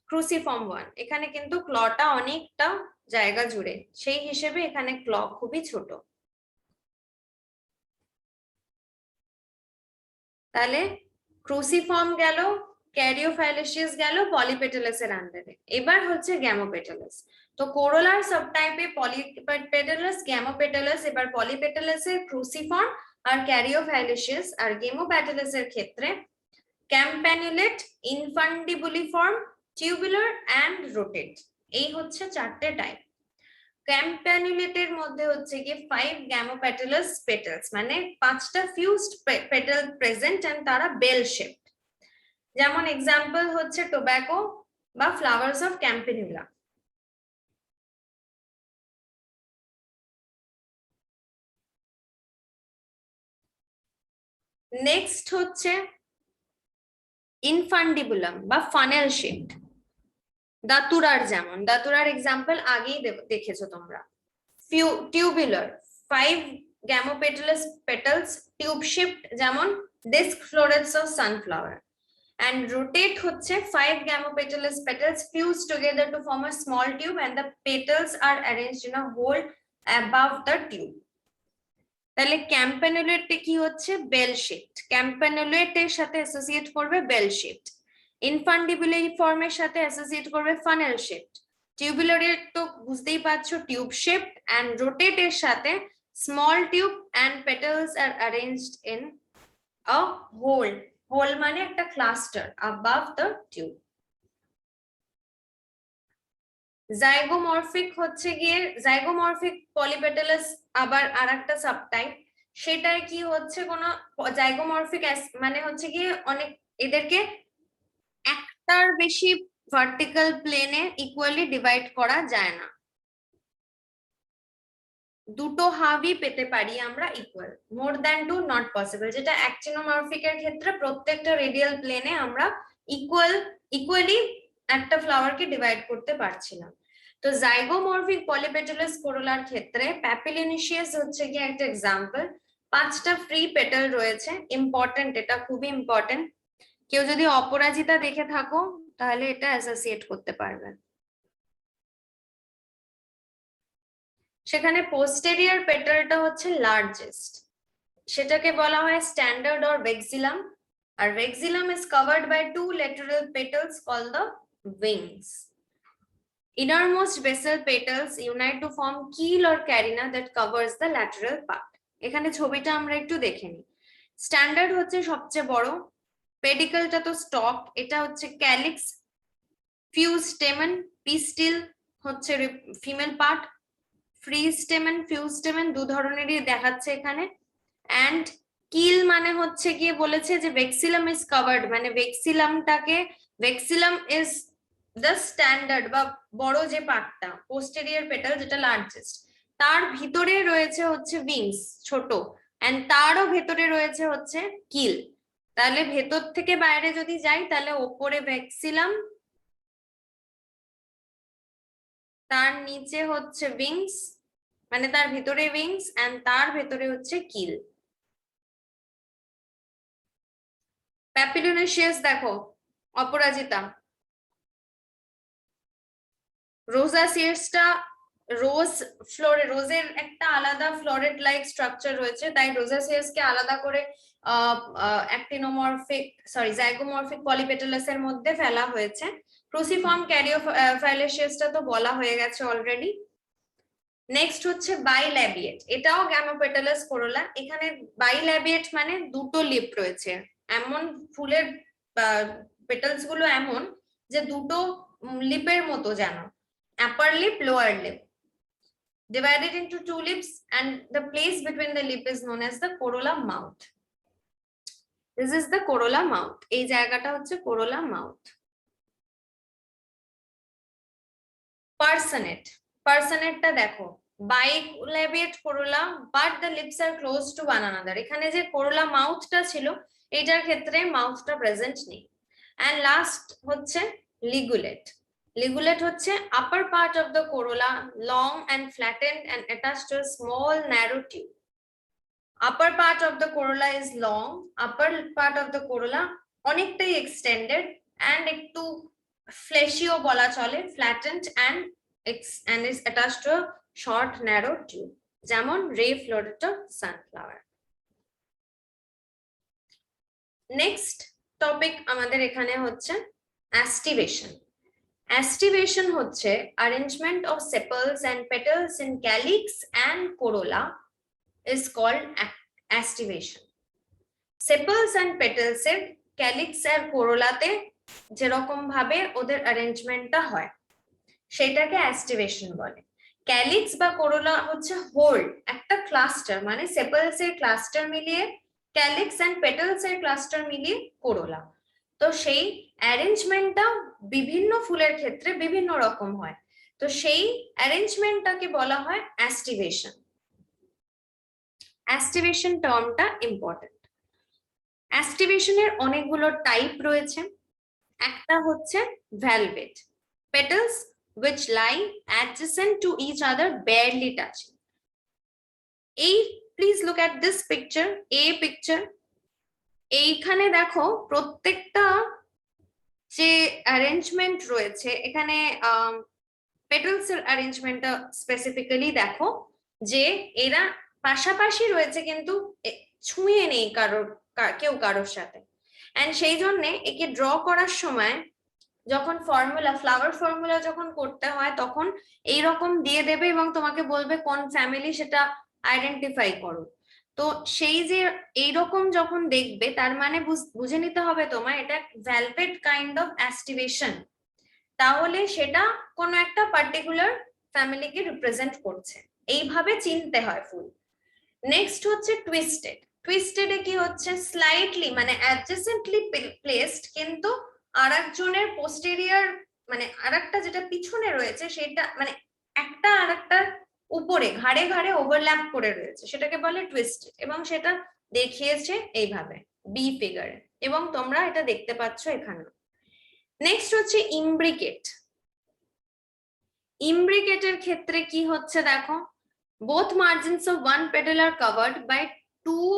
cruciform one. এখানে কিন্তু ক্লটা অনেকটা জায়গা জুড়ে, সেই হিসেবে এখানে ক্ল খুবই ছোট। তাহলে ক্রুসিফর্ম গেল, ক্যারিওফাইলেশিয়াস গেল পলিপেটালাস এর আন্ডারে। এবার হচ্ছে গ্যামোপেটালাস। তো কোরোলার সাবটাইপে পলিপেটালাস, গ্যামোপেটালাস, এবার পলিপেটালাস এর ক্রুসিফর্ম আর ক্যারিওফাইলেশিয়াস, আর গেমোপেটালাস এর ক্ষেত্রে ক্যাম্প্যানুলেট, ইনফান্ডিবুলিফর্ম, টিউবুলার অ্যান্ড রোটেট। এই হচ্ছে চারটে টাইপ। ক্যাম্প্যানুলেটের মধ্যে হচ্ছে গিয়ে 5 গ্যামোপেটালাস পেটালস, মানে 5টা ফিউজড পেটাল প্রেজেন্ট, এন্ড তারা বেল শেপড। যেমন এক্সাম্পল হচ্ছে টোব্যাকো বা ফ্লাওয়ার্স অফ ক্যাম্পেনুলা। নেক্সট হচ্ছে ইনফান্ডিবুলাম বা ফানেল শেপড। দাতুরার, যেমন দাতুরার এক্সাম্পল আগেই দেখেছো তোমরা। Tubular, 5 gamopetalous petals tube shaped, যেমন disc florets of sunflower. And rotate হচ্ছে 5 gamopetalous petals fused together to form a small tube, and the petals are arranged in a hole above the tube. তাহলে ক্যাম্প্যানুলেট কি হচ্ছে, বেল শেপড। ক্যাম্প্যানুলেট এর সাথে অ্যাসোসিয়েট করবে বেল শেপড, ইনফান্ডিবুলারিফর্মের সাথে অ্যাসোসিয়েট করবে ফানেল শেপড, টিউবুলারের তো বুঝতেই পারছো টিউব শেপড, and rotate এর সাথে small tube, and petals are arranged in a hole. Whorl মানে একটা cluster above the tube. Zygomorphic হচ্ছে গিয়ে, জাইগোমরফিক পলিপেটালাস আবার আরেকটা সাবটাইপ। সেটায় কি হচ্ছে, কোন জাইগোমরফিক মানে হচ্ছে গিয়ে অনেক, এদেরকে একটার বেশি ভার্টিক্যাল প্লেনে ইকুয়ালি ডিভাইড করা যায় না। দুটো হাফই পেতে পারি আমরা equal, more than two not possible, যেটা অ্যাক্টিনোমরফিকের ক্ষেত্রে প্রত্যেকটা রেডিয়াল প্লেনে আমরা ইকুয়ালি একটা ফ্লাওয়ারকে ডিভাইড করতে পারছিলাম। তো জাইগোমরফিক পলিপেটালাস কোরোলার ক্ষেত্রে প্যাপিলিনিশিয়াস হচ্ছে কি একটা এক্সাম্পল। 5টা ফ্রি পেটাল রয়েছে, ইম্পর্টেন্ট, এটা খুবই ইম্পর্টেন্ট। কেউ যদি অপরাজিতা দেখে থাকো তাহলে এটা অ্যাসোসিয়েট করতে পারবে। সেখানে পোস্টেরিয়র পেটালটা হচ্ছে লার্জেস্ট, সেটাকে বলা হয় স্ট্যান্ডার্ড অর ভেক্সিলাম, আর vexillum is covered by 2 lateral petals called the wings. Innermost basal petals unite to form keel or carina that covers the lateral part. এখানে ছবিটা আমরা একটু দেখে নিই। স্ট্যান্ডার্ড হচ্ছে সবচেয়ে বড়, পেডিকলটা তো স্টক, এটা হচ্ছে ক্যালিক্স, ফিউজ স্টেমেন, পিস্টিল হচ্ছে ফিমেল পার্ট, ফ্রি স্টেমেন, ফিউজ স্টেমেন দু ধরনেরই দেখাচ্ছে এখানে। অ্যান্ড কিল মানে হচ্ছে গিয়ে বলেছে যে ভেক্সিলাম ইজ কভার্ড, মানে ভেক্সিলাম ইজ দ্য স্ট্যান্ডার্ড বা বড় যে পার্টটা, পোস্টেরিয়র পেটাল যেটা লার্জেস্ট, তার ভিতরে রয়েছে হচ্ছে উইংস ছোট, এন্ড তারও ভেতরে রয়েছে হচ্ছে কিল। তাহলে ভেতর থেকে বাইরে যদি যাই তাহলে ওপরে ভেক্সিলাম, তার নিচে হচ্ছে উইংস, মানে তার ভিতরে উইংস এন্ড তার ভেতরে হচ্ছে কিল। প্যাপিলিনেশিয়াস দেখো, অপরাজিতা, রোজাসিয়াসটা রোজের একটা আলাদা ফ্লোরেট লাইক স্ট্রাকচার রয়েছে, তাই রোজাসিয়াসকে আলাদা করে জাইগোমরফিক পলিপেটালাসের মধ্যে ফেলা হয়েছে। ক্রুসিফর্ম ক্যারিওফাইলেশিয়াসটা তো বলা হয়ে গেছে অলরেডি। নেক্সট হচ্ছে বাইল্যাবিয়েট, এটাও গ্যামোপেটালাস কোরোলা। এখানে বাইল্যাবিয়েট মানে দুটো লিপ রয়েছে, এমন ফুলের পেটালস গুলো এমন যে দুটো লিপের মতো, যেন upper lip, lower lip, divided into 2 lips, and the place between the lip is known as the corolla mouth. This is the corolla mouth. এই জায়গাটা হচ্ছে corolla mouth. Personate টা দেখো, bilabiate corolla, but the lips are close to one another. এখানে যে corolla mouthটা ছিল, এটার ক্ষেত্রে মাউথটা প্রেজেন্ট নেই। And last হচ্ছে ligulate. Ligulate হচ্ছে upper part of the corolla, long and flattened and attached to a small narrow tube. Upper part of the corolla is long, upper part of the corolla অনেকটাই extended and একটু fleshy ও বলা চলে, flattened and is attached to a short narrow tube, যেমন ray floretta sunflower. Next topic আমাদের এখানে হচ্ছে অ্যাস্টিভেশন। Aestivation হচ্ছে arrangement of sepals and petals in calyx and corolla is called aestivation. Sepals and petals এর calyx আর corolla তে যেরকম ভাবে ওদের অ্যারেঞ্জমেন্টটা হয় সেটাকে aestivation বলে। ক্যালিক্স বা corolla হচ্ছে হোল একটা ক্লাস্টার, মানে সেপালস এর ক্লাস্টার মিলিয়ে ক্যালিক্স এন্ড পেটালস এর ক্লাস্টার মিলিয়ে corolla। তো সেই অ্যারেঞ্জমেন্টটা বিভিন্ন ফুলের ক্ষেত্রে বিভিন্ন রকম হয়, তো সেই অ্যারেঞ্জমেন্টটাকে বলা হয় অ্যাস্টিভেশন। Aestivation টার্মটা important. অ্যাস্টিভেশনের অনেকগুলো টাইপ রয়েছে। একটা হচ্ছে velvet, petals which lie adjacent to each other barely touching. Please look at this picture, a picture. এইখানে দেখো প্রত্যেকটা যে অ্যারেঞ্জমেন্ট রয়েছে এখানে, পেটালস এর অ্যারেঞ্জমেন্টটা স্পেসিফিক্যালি দেখো যে এরা পাশাপাশি রয়েছে কিন্তু ছুঁয়ে নেই কেউ কারোর সাথে। এন্ড সেই জন্য একে ড্র করার সময় যখন ফ্লাওয়ার ফর্মুলা যখন করতে হয় তখন এইরকম দিয়ে দেবে এবং তোমাকে বলবে কোন ফ্যামিলি সেটা আইডেন্টিফাই করো। তো সেই যে এইরকম যখন দেখবে তার মানে বুঝে নিতে হবে তোমার এটা ভ্যালভেট কাইন্ড অফ অ্যাস্টিভেশন, তাহলে সেটা কোন একটা পার্টিকুলার ফ্যামিলিকে রিপ্রেজেন্ট করছে, এইভাবে চিনতে হয় ফুল। নেক্সট হচ্ছে টুইস্টেড। টুইস্টেডে কি হচ্ছে স্লাইটলি মানে অ্যাডজেসেন্টলি প্লেসড, কিন্তু আরেকজনের পোস্টেরিয়র মানে আরেকটা যেটা পিছনে রয়েছে সেটা মানে একটা আরেকটা উপরে ঘাড়ে ঘাড়ে ওভারল্যাপ করে রয়েছে, সেটাকে বলে টুইস্টেড, এবং সেটা দেখিয়েছে এইভাবে বি ফিগারে, এবং তোমরা এটা দেখতে পাচ্ছ এখানে। নেক্সট হচ্ছে ইমব্রিকেট। ইমব্রিকেটের ক্ষেত্রে কি হচ্ছে দেখো, both margins of one petal are covered by two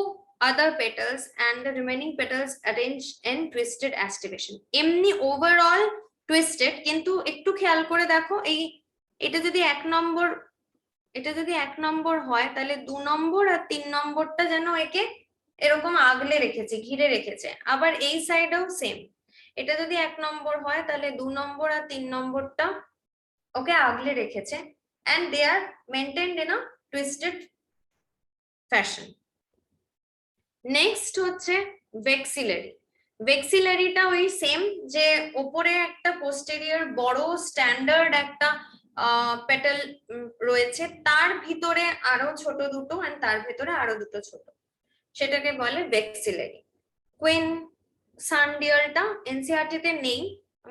other petals and the remaining petals arranged in twisted aestivation. এমনি ওভারঅল টুইস্টেড, কিন্তু একটু খেয়াল করে দেখো, এটা যদি এক নম্বর হয় তাহলে 2 নম্বর আর 3 নম্বরটা যেন একে এরকম আগলে রেখেছে, ঘিরে রেখেছে। আবার এই সাইডেও সেম, এটা যদি 1 নম্বর হয় তাহলে 2 নম্বর আর 3 নম্বরটা ওকে আগলে রেখেছে, and they are maintained in a twisted fashion. Next হচ্ছে ভেক্সিলারি। ভেক্সিলারিটা ওই সেম, যে উপরে একটা পোস্টেরিয়র বড় স্ট্যান্ডার্ড একটা পেটাল রয়েছে, তার ভিতরে আরো ছোট দুটো আর তার ভিতরে আরো দুটো ছোট, সেটাকে বলে ভেক্সিলারি। কুইন সানডিয়ালটা এনসিইআরটি তে নেই,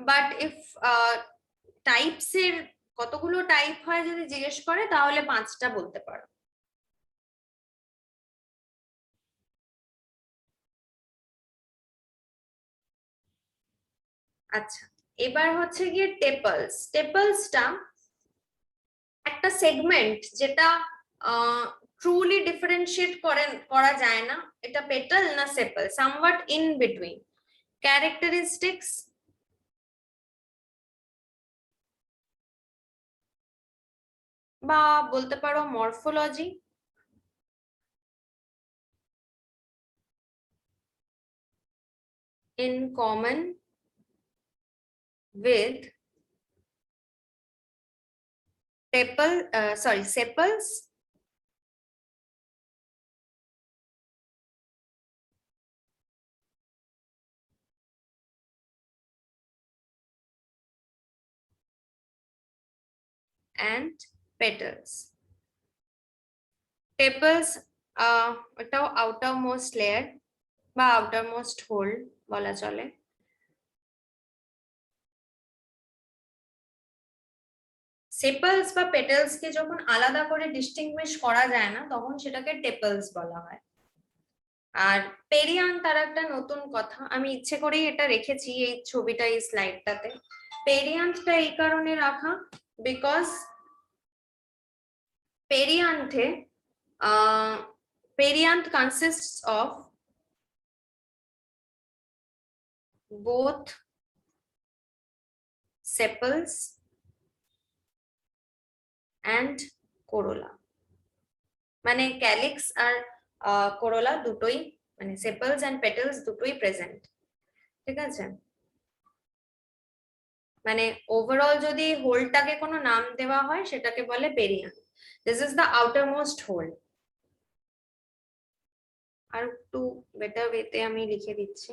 বাট ইফ টাইপস এর কতগুলো টাইপ হয় যদি জিজ্ঞেস করে তাহলে 5টা বলতে পারো। আচ্ছা, এবার হচ্ছে গিয়ে টেপলস। টেপলসটা একটা সেগমেন্ট যেটা ট্রুলি ডিফারেন্সিয়েট করা যায় না এটা পেটাল না সেপল, সামওয়াট ইন বিটুইন। ক্যারেক্টারিস্টিক্স বা বলতে পারো morphology. in common with sepals and petals. Tepals এটাও outermost layer বা outermost hole বলা চলে। সেপলস বা পেটালস কে যখন আলাদা করে ডিস্টিংগুইশ করা যায় না তখন সেটাকে টেপলস বলা হয়। আর পেরিয়ান্থ তার একটা নতুন কথা, আমি ইচ্ছে করেই এটা রেখেছি এই ছবিটা, এই স্লাইডটাতে। পেরিয়ান্থটা এই কারণে রাখা বিকজ পেরিয়ান্থে perianth consists of both sepals and corolla, মানে ক্যালিক্স আর corolla দুটোই, মানে sepals and petals দুটোই প্রেজেন্ট, ঠিক আছে? মানে ওভারঅল যদি হোলটাকে কোনো নাম দেওয়া হয় সেটাকে বলে perianth. This is the outermost whorl. আর একটু বেটার ওয়েতে আমি লিখে দিচ্ছি।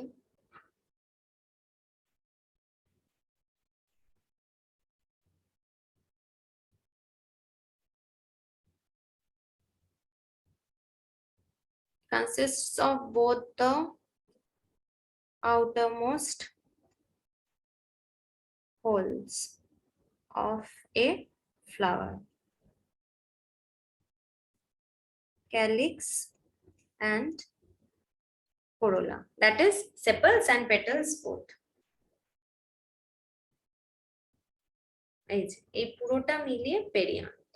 Consists of both the outermost holes of a flower, calyx and corolla, that is sepals and petals both. এই পুরোটা মিলিয়ে পেরিয়ান্থ।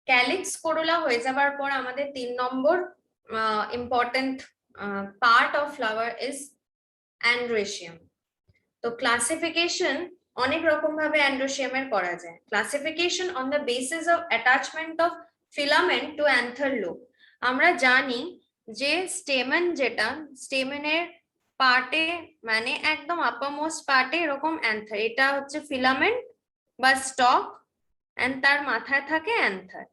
ক্যালিক্স কোরোলা হয়ে যাবার পর আমাদের 3 নম্বর important part of flower is androecium. তো ক্লাসিফিকেশন অনেক রকম ভাবে অ্যান্ড্রোসিয়ামের করা যায়। Classification on the basis of attachment of filament to anther lobe. আমরা জানি যে স্টেমেন, যেটা স্টেমেনের পার্টে মানে একদম আপারমোস্ট পার্টে এরকম অ্যান্থার, এটা হচ্ছে ফিলামেন্ট বা স্টক, এন্ড তার মাথায় থাকে অ্যান্থার।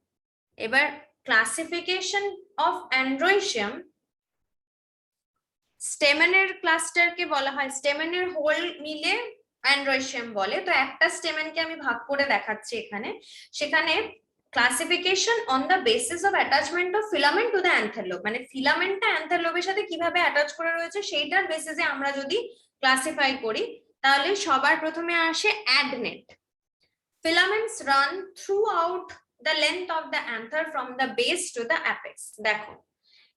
এবার ক্লাসিফিকেশন অফ অ্যান্ড্রোসিয়াম, স্টেমেনের ক্লাস্টারকে বলা হয়, স্টেমেনের হোল মিলে অ্যান্ড্রোসিয়াম বলে। তো একটা স্টেমেনকে আমি ভাগ করে দেখাচ্ছি এখানে। সেখানে classification on the basis of attachment of filament to the another lobe, মানে ফিলামেন্টটা অ্যান্থার লোবের সাথে কিভাবে অ্যাটাচ করে রয়েছে সেইটার বেসিসে আমরা যদি ক্লাসিফাই করি তাহলে সবার প্রথমে আসে অ্যাডনেট। Filaments run throughout the length of the anther from the base to the apex. দেখো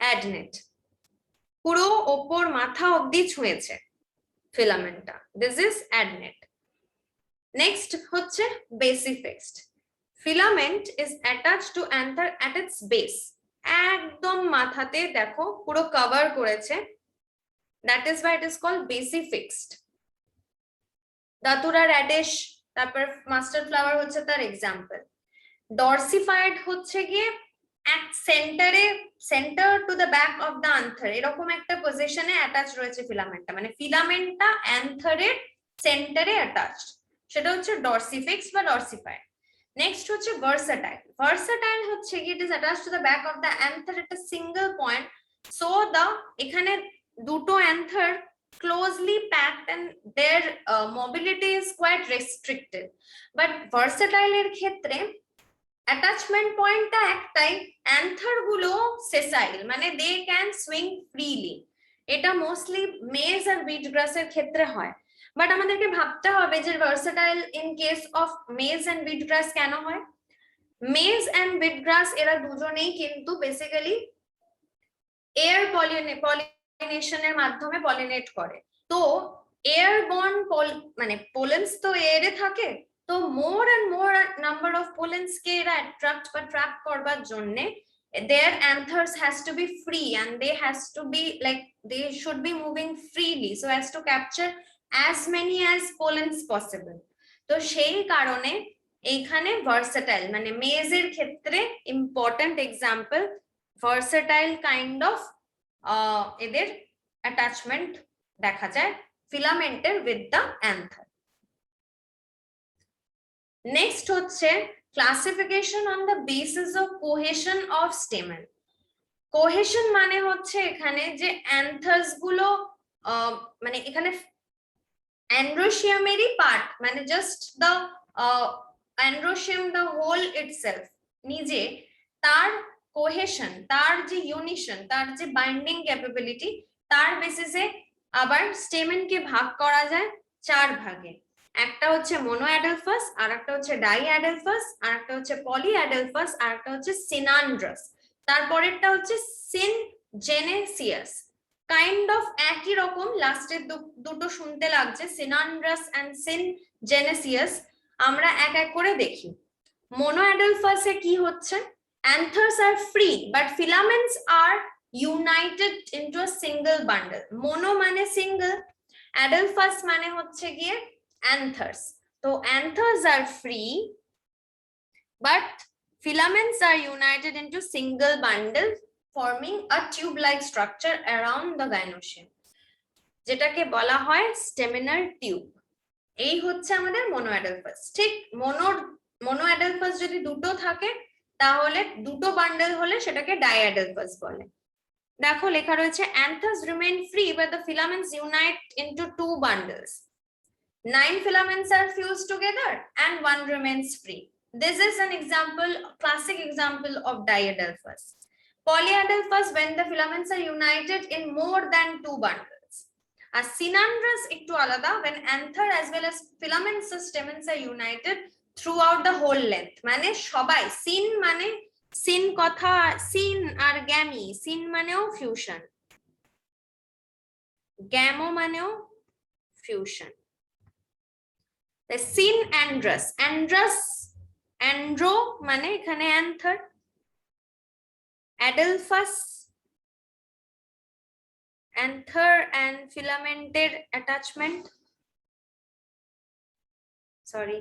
অ্যাডনেট পুরো ওপর মাথা অবধি ছুঁয়েছে ফিলামেন্টটা, দিস ইজ অ্যাডনেট। নেক্সট হচ্ছে বেসিফিক্সড। Filament is attached to anther at its base. একদম মাথাতে দেখো পুরো কভার করেছে, that is why it is called basifixed. দাতুরা radish, তারপর মাস্টার্ড ফ্লাওয়ার হচ্ছে তার এক্সাম্পল। ডরসিফাইড হচ্ছে গিয়ে এক সেন্টারে, centre two the back of the another, এরকম একটা পজিশনে অ্যাটাচ রয়েছে ফিলামেন্টটা, মানে ফিলামেন্টটা অ্যান্থারের সেন্টারে অ্যাটাচড, সেটা হচ্ছে ডরসিফিক্স বা ডরসিফাইড। নেক্সট হচ্ছে ভার্সাটাইল। ভার্সাটাইল হচ্ছে কি, it is attached to the back of the anther at a single point, so the এখানে দুটো anther closely packed and their mobility is quite restricted. But versatile এর ক্ষেত্রে attachment point টা একটাই, অ্যান্থার গুলো sessile, মানে they can swing freely. এটা মোস্টলি মেজ আর বিট গ্রাসের ক্ষেত্রে হয়, বাট আমাদেরকে ভাবতে হবে যে versatile in case of maize and beet grass কেন হয়। মেজ এন্ড বিট গ্রাস এরা দুজনেই কিন্তু বেসিক্যালি এয়ার পলিনেশনের মাধ্যমে পলিনেট করে, তো এয়ারবর্ন মানে পোলেন্স তো এয়ারে থাকে, তো more and more number of pollens কে এরা অ্যাট্রাক্ট বা ট্র্যাপ করবার জন্য their anthers has to be free and they has to be like they should be moving freely so as to capture as many as pollens possible. তো সেই কারণে এইখানে ভার্সাটাইল মানে মেজের ক্ষেত্রে important example versatile kind of এদের অ্যাটাচমেন্ট দেখা যায় ফিলামেন্টের উইথ দ্য অ্যান্থার। নেক্সট হচ্ছে classification on the basis of cohesion of stamen. Cohesion মানে হচ্ছে এখানে যে অ্যান্থার্স গুলো মানে এখানে অ্যান্ড্রোশিয়ামেরই পার্ট, মানে just the androecium the whole itself নিজে, তার কোহেশন, তার যে ইউনিশন, তার যে বাইন্ডিং ক্যাপাবিলিটি, তার বেসিসে আবার স্টেমেনকে ভাগ করা যায় চার ভাগে। একটা হচ্ছে মোনোঅ্যাডেলফাস, আর একটা হচ্ছে ডাইঅ্যাডেলফাস, আর একটা হচ্ছে পলিঅ্যাডেলফাস, আর একটা হচ্ছে সিনান্ড্রাস, তারপরেরটা হচ্ছে সিনজেনেসিয়াস। কাইন্ড অফ একই রকম, লাস্টের দুটো শুনতে লাগছে সিনান্ড্রাস এন্ড সিনজেনেসিয়াস। আমরা এক এক করে দেখি। মোনোঅ্যাডেলফাসে কি হচ্ছে, anthers are free but filaments are united into a single bundle. Mono মানে single, adelphous মানে হচ্ছে গিয়ে anthers. তো anthers are free but filaments are united into single bundle forming a tube-like structure around the gynoecium, যেটাকে বলা হয় স্টেমিনার টিউব। এই হচ্ছে আমাদের মোনোঅ্যাডেলফাস। ঠিক মোনোঅ্যাডেলফাস যদি দুটো থাকে তাহলে দুটো বান্ডেল হলে সেটাকে ডাইঅ্যাডেলফাস বলে। দেখো লেখা রয়েছে anthers remain free but the filaments unite into two bundles. 9 filaments are fused together and 1 remains free. This is an example, classic example of diadelphous. Polyadelphous, when the filaments are united in more than 2 bundles. A synandrous একটু আলাদা, when anther as well as filaments or stamens are united throughout the whole length. মানে সবাই, সিন মানে সিন কথা, সিন আর গ্যামি, সিন মানেও ফিউশন, গ্যামো মানেও fusion. Syn androus, androus andro মানে এখানে অ্যান্থার, অ্যাডেলফাস অ্যান্থার এন্ড ফিলামেন্টের অ্যাটাচমেন্ট, সরি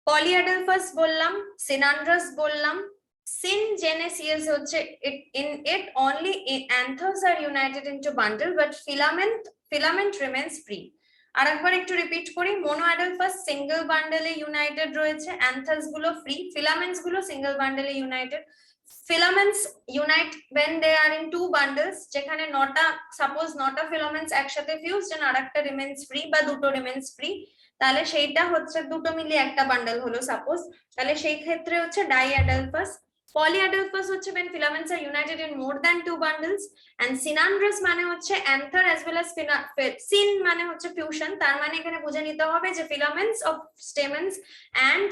পলিঅ্যাডেলফাস বললাম, সিনান্ড্রাস বললাম, সিনজেনেসিয়াস হচ্ছে in it only anthers are united into bundle but filament remains free. আরেকবার একটু রিপিট করি, মোনোঅ্যাডেলফাস সিঙ্গেল বান্ডেলে ইউনাইটেড রয়েছে, অ্যান্থার্স গুলো ফ্রি, ফিলামেন্টস গুলো সিঙ্গেল বান্ডেলে united. filaments unite when they are in two bundles, যেখানে নটা সাপোজ নটা filaments একসাথে fused and আরেকটা remains free বা দুটো remains free, তাহলে সেইটা হচ্ছে দুটো মিলিয়ে একটা বান্ডেল হলো সাপোজ, তাহলে সেই ক্ষেত্রে হচ্ছে ডাইঅ্যাডালফাস। পলিঅ্যাডালফাস হচ্ছে when filaments are united in more than two bundles, and synandrous মানে হচ্ছে anther as well as syn মানে হচ্ছে fusion, তার মানে এখানে বুঝে নিতে হবে যে filaments of stamens and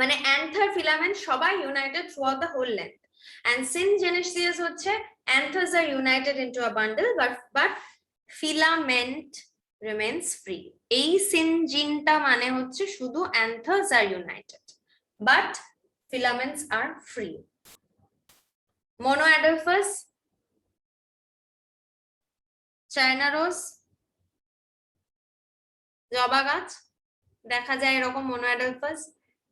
মানে anther filament সবাই united throughout the whole length, and syngenesious হচ্ছে anthers are united into a bundle but filament remains free। এই syngenটা মানে হচ্ছে শুধু anthers are united but filaments are free। monoadelphous, China rose, জবা গাছ দেখা যায় এরকম monoadelphous।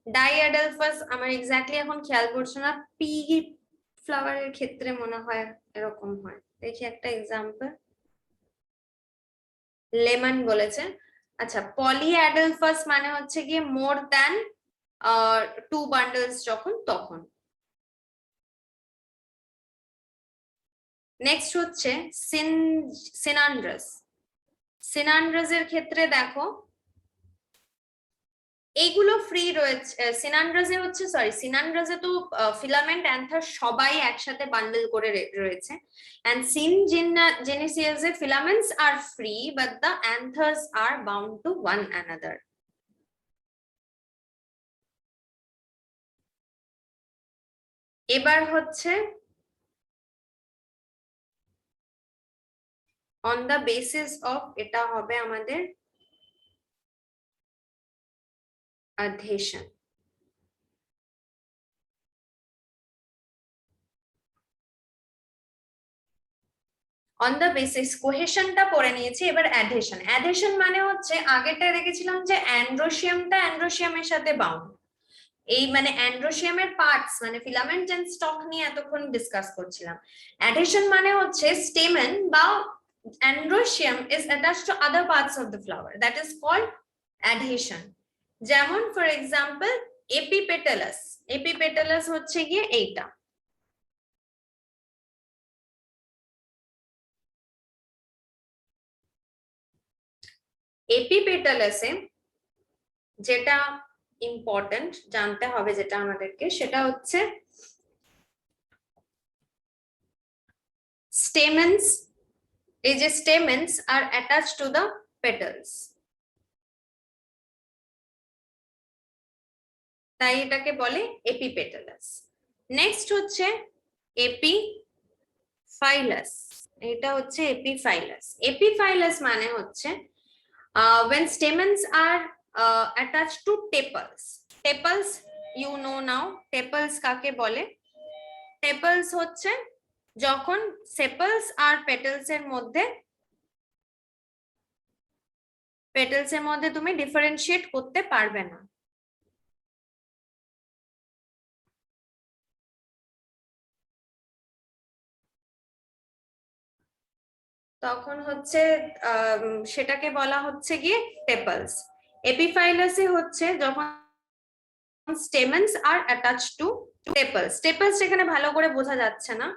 ডাইঅ্যাডালফাস আমার এক্স্যাক্টলি এখন খেয়াল করছে না, পি ফ্লাওয়ারের ক্ষেত্রে মনে হয় এরকম হয়। দেখি একটা এক্সাম্পল, লেমন বলেছে। আচ্ছা, পলিঅ্যাডালফাস মানে হচ্ছে গিয়ে মোর দ্যান টু বান্ডলস যখন তখন। নেক্সট হচ্ছে সিনান্ড্রাস। সিনান্ড্রাস এর ক্ষেত্রে দেখো এইগুলো ফ্রি রয়েছে। সিনান্ড্রাসে হচ্ছে সিনান্ড্রাসে তো ফিলামেন্ট অ্যান্থার সবাই একসাথে বান্ডেল করে রয়েছে, and syngenesious filaments are free but the anthers are bound to one another। এবার হচ্ছে on the basis of এটা হবে আমাদের adhesion। on the basis কোহেশনটা পড়ে নিয়েছি, এবার অ্যাডহেশন। অ্যাডহেশন মানে হচ্ছে আগেটা দেখেছিলাম যে অ্যান্ড্রোসিয়ামটা অ্যান্ড্রোসিয়ামের সাথে বাউন্ড, এই মানে অ্যান্ড্রোসিয়ামের পার্টস মানে ফিলামেন্ট এন্ড স্টক নিয়ে এতক্ষণ ডিসকাস করছিলাম। অ্যাডহেশন মানে হচ্ছে স্টেমেন বা androecium is attached to other parts of the flower, that is called adhesion। যেমন ফর এক্সাম্পল এপিপেটালাস, এপিপেটালাস হচ্ছে গিয়ে এইটা, এপিপেটালাসে যেটা ইম্পর্টেন্ট জানতে হবে যেটা আমাদেরকে, সেটা হচ্ছে স্টেমেন্স, এই যে stamens are attached to the petals, তাই এটাকে বলে এপিপেটালাস। নেক্সট হচ্ছে এপিফাইলাস, এটা হচ্ছে এপিফাইলাস। এপিফাইলাস মানে হচ্ছে when stamens are attached to tepals। tepals you know now, tepals কাকে বলে? tepals হচ্ছে যখন সেপলস আর পেটালস এর মধ্যে তুমি ডিফারেন্সিয়েট করতে পারবে না, তখন হচ্ছে সেটাকে বলা হচ্ছে গিয়ে টেপলস। এপিফাইলাসে হচ্ছে যখন স্টেমেন্স আর অ্যাটাচড টু টেপলস। টেপলস এখানে ভালো করে বোঝা যাচ্ছে না,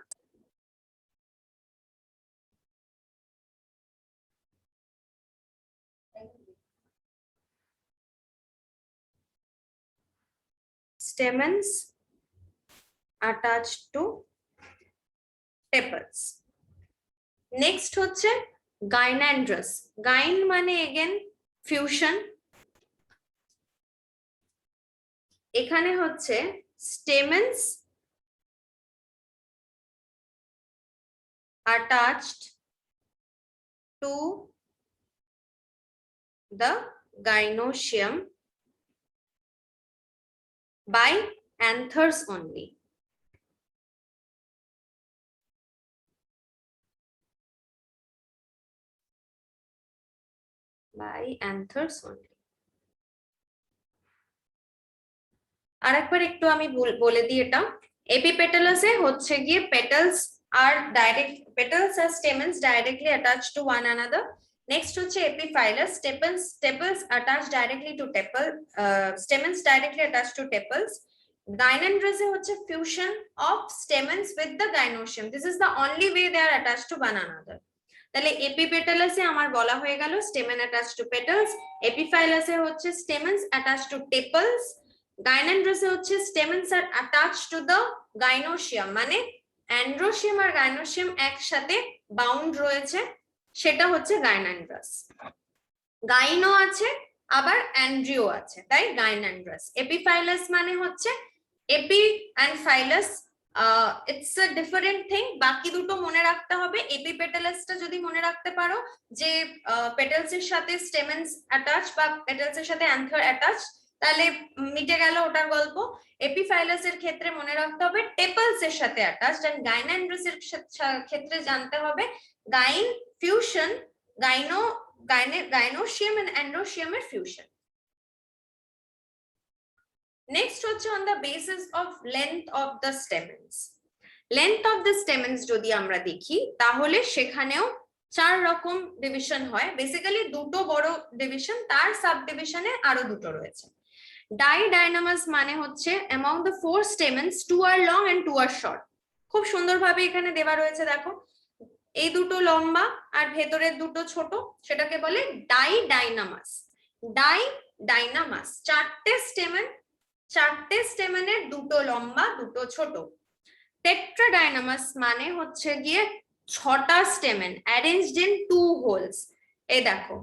stamens attached to tepals। Next হচ্ছে গাইন্যান্ড্রাস। গাইন মানে এগেন ফিউশন, এখানে হচ্ছে stamens attached to the gynoecium by anthers only। by anthers only। আরেকবার একটু আমি বলে দিই এটা, এপিপেটালাসে হচ্ছে গিয়ে petals are direct, petals as stamens directly attached to one another। next হচ্ছে epiphyllus, tepals attached directly to tepal, stamens directly attached to tepals। Gynandrous হচ্ছে fusion of stamens with the gynoecium. This is the only way they are attached to one another. তাহলে এপিপেটালাসে আমার বলা হয়ে গেল স্টেমেন attached to petals, এপিফাইলাসে হচ্ছে stamens attached to tepals, গাইনান্ড্রাসে হচ্ছে stamens are attached to the gynoecium, মানে অ্যান্ড্রোসিয়াম আর গাইনোসিয়াম একসাথে বাউন্ড রয়েছে, সেটা হচ্ছে গাইনান্ড্রাস। গাইনো আছে আবার অ্যান্ড্রিও আছে, তাই গাইনান্ড্রাস। এপিফাইলাস মানে হচ্ছে epi and phyllous, it's a different thing. বাকি দুটো মনে রাখতে হবে। এপিপেটালাসটা যদি মনে রাখতে পারো যে পেটালস এর সাথে স্টেমেন্স অ্যাটাচ বা পেটালস এর সাথে অ্যান্থার অ্যাটাচ, তাহলে মিটে গেল ওটার গল্প। এপিফাইলাস এর ক্ষেত্রে মনে রাখতে হবে টেপলস এর সাথে অ্যাটাচড, এন্ড গাইনান্ড্রাস এর ক্ষেত্রে জানতে হবে গাইন ফিউশন, gynoecium and androecium এর fusion. Next হচ্ছে on the basis of length of the stamens. Length of the stamens যদি আমরা দেখি তাহলে সেখানেও 4 রকম ডিভিশন হয়। বেসিক্যালি দুটো বড় ডিভিশন, তার সাব ডিভিশনে আরো দুটো রয়েছে। ডাইডাইনামাস মানে হচ্ছে among the 4 stamens 2 are long and 2 are short। খুব সুন্দরভাবে এখানে দেওয়া রয়েছে, দেখো এই দুটো লম্বা আর ভেতরের দুটো ছোট, সেটাকে বলে ডাইডাইনামাস। ডাইডাইনামাস চারটে স্টেমেনের দুটো লম্বা দুটো ছোট। টেট্রাডাইনামাস মানে হচ্ছে গিয়ে 6টা স্টেমেন অ্যারেঞ্জড ইন 2 হোলস। এই দেখো,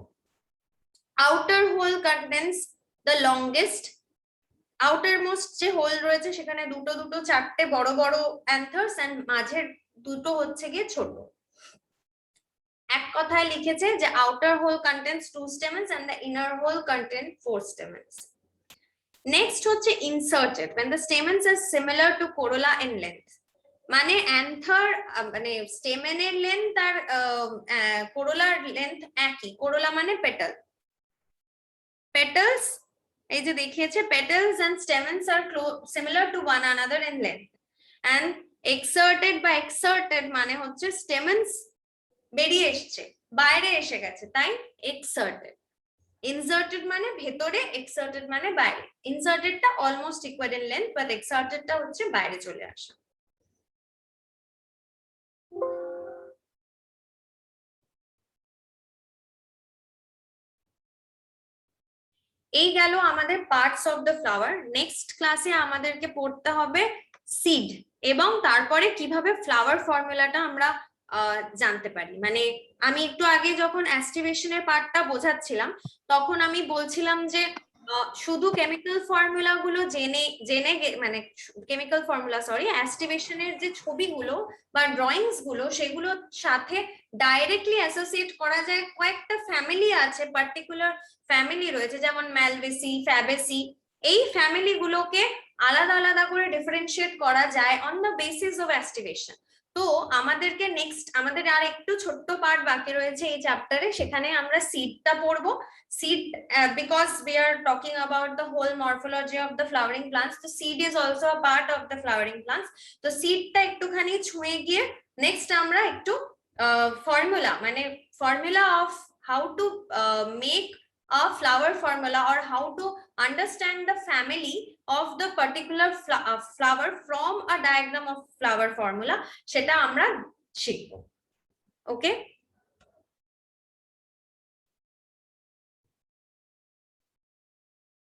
outer whorl contains the longest, outer most যে হোল রয়েছে সেখানে দুটো দুটো চারটে বড় বড় অ্যান্থার্স, এন্ড মাঝের দুটো হচ্ছে গিয়ে ছোট। এক কথায় লিখেছে যে outer whorl contains 2 stamens and the inner hole contain 4 stamens. Next হচ্ছে inserted when the stamens are similar to corolla in length, মানে অ্যান্থার মানে স্টেমেনের লেন্থ আর কোরোলার লেন্থ একই। কোরোলা মানে পেটাল, পেটালস এই যে দেখিয়েছে petals and stamens are similar to one another in length, and exerted বা exerted মানে হচ্ছে stamens বেরিয়ে এসছে, বাইরে এসে গেছে, তাই এক্সার্টেড। ইনসার্টেড মানে ভেতরে, এক্সার্টেড মানে বাইরে। ইনসার্টেডটা almost equal in length, but এক্সার্টেডটা হচ্ছে বাইরে চলে আসা। এই গেল আমাদের parts of the flower. Next ক্লাসে আমাদেরকে পড়তে হবে সিড, এবং তারপরে কিভাবে ফ্লাওয়ার ফর্মুলাটা আমরা জানতে পারি। মানে আমি একটু আগে যখন অ্যাস্টিভেশনের পার্টটা বোঝাচ্ছিলাম তখন আমি বলছিলাম যে শুধু কেমিক্যাল ফর্মুলা গুলো জেনে মানে কেমিক্যাল ফর্মুলা অ্যাস্টিভেশনের যে ছবিগুলো বা ড্রয়িংস গুলো সেগুলোর সাথে ডাইরেক্টলি অ্যাসোসিয়েট করা যায়। কয়েকটা ফ্যামিলি আছে, পার্টিকুলার ফ্যামিলি রয়েছে, যেমন ম্যালভেসি, ফ্যাবেসি, এই ফ্যামিলি গুলোকে আলাদা আলাদা করে ডিফারেন্সিয়েট করা যায় on the basis of aestivation. তো আমাদেরকে নেক্সট আমাদের আর একটু ছোট্ট পার্ট বাকি রয়েছে এই চ্যাপ্টারে, সেখানে আমরা সিডটা পড়বো। Seed, because we are talking about the whole morphology of the flowering plants, the seed is also a part of the flowering plants. তো সিডটা একটুখানি ছুঁয়ে গিয়ে নেক্সট আমরা একটু ফর্মুলা, মানে formula of how to make a flower formula or how to understand the family of the particular flower from a diagram of flower formula, সেটা আমরা শিখবো। ওকে।